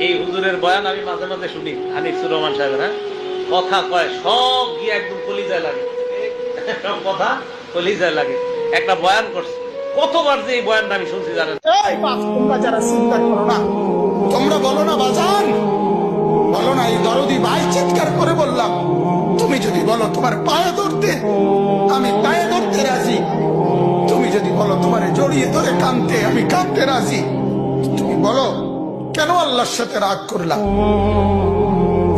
এই হুজুরের বয়ান আমি মাঝে মাঝে শুনি, হানিফুর রহমান সাহেবের। হ্যাঁ, কথা কয় সব গিয়ে একদম কলিজায় লাগে, সব কথা কলিজায় লাগে। একটা বয়ান করছে, কতবার যে এই বয়ানটা আমি শুনছি জানেন। এই বাপ, তোমরা যারা চিন্তা করো না, তোমরা বলো না বাজান, বলো না এই দরদি ভাই চিৎকার করে বললাম, তুমি যদি বলো তোমার পায়ে ধরতে, আমি পায়ে ধরতে রাজি। তুমি যদি বলো তোমার জড়িয়ে ধরে কাঁদতে, আমি কাঁদতে রাজি। তুমি বলো কেন আল্লাহর সাথে রাগ করলাম,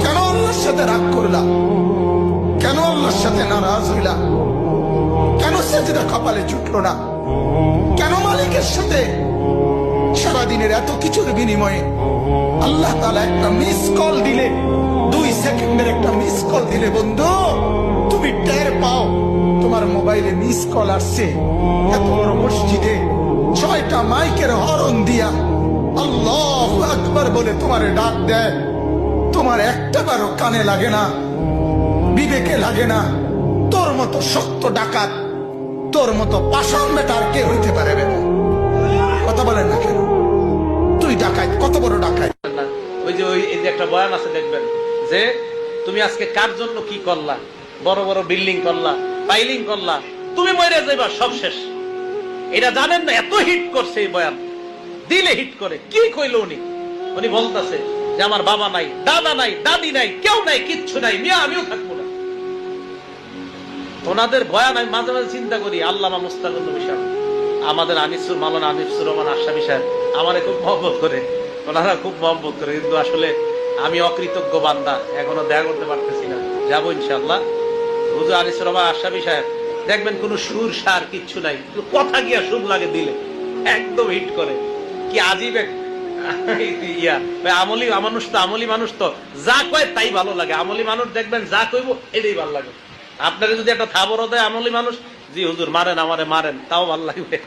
কেন আল্লাহর সাথে রাগ করলাম, কেন আল্লাহর সাথে নারাজ হইলাম, কেন সেজদা কপালে জুটলো না, কেন মালিকের সাথে সারাদিনের এত কিছুর বিনিময়ে আল্লাহ তাআলা একটা মিস কল দিলে, 2 সেকেন্ডের একটা মিস কল দিলে বন্ধু তুমি টের পাও তোমার মোবাইলে মিস কল আসছে। এত বড় মসজিদে 6টা মাইকের হরন দিয়া আল্লাহু আকবার বলে তোমারে ডাক দেয়, তোমার একটাবারও কানে লাগে না, বিবেকে লাগে না। তোর মতো শক্ত ডাকাত, তোর মতো পাষাণ বেটার কে হইতে পারে? কথা বলেন না কেন? তুই ডাকাত, কত বড় ডাকাত। ওই যে এই যে একটা বয়ান আছে দেখবেন, যে তুমি আজকে কার জন্য কি করলা, বড় বড় বিল্ডিং করলা, পাইলিং করলা, তুমি মরে যাইবা, সব শেষ। এটা জানেন না? এত হিট করছে এই বয়ান, দিলে হিট করে। কি কইল উনি? উনি বলতেছে যে আমার বাবা নাই, দাদা নাই, দাদি নাই, কেউ নাই, কিচ্ছু নাই, মিয়া আমিও থাকবো না। ওনাদের বয়ান আমি মাঝে মাঝে চিন্তা করি, আল্লামা মুস্তাকুর নবী সাহেব, আমাদের মাওলানা আনিসুর রহমান আশরাফী সাহেব আমারে খুব মহব্বত করে, ওনারা খুব মহব্বত করে, কিন্তু আসলে আমি অকৃতজ্ঞ বান্দা, এখনো দেখা করতে পারতেছি না। যাবো ইনশাআল্লাহ। হুজুর আনিসুর রহমান আশরাফী সাহেব দেখবেন কোন সুর সার কিচ্ছু নাই, কথা গিয়া সুর লাগে দিলে একদম হিট করে। কি আজীব এক ইয়া। আমলি মানুষ তো, আমলি মানুষ তো যা কয় তাই ভালো লাগে। আমলি মানুষ দেখবেন যা কইব এটাই ভালো লাগে। আপনারা যদি একটা থাবর দেয় আমলি মানুষ, জি হুজুর মারেন আমারে মারেন, তাও ভালো লাগবে।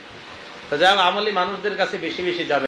তো যাই হোক, আমলি মানুষদের কাছে বেশি বেশি যাবে।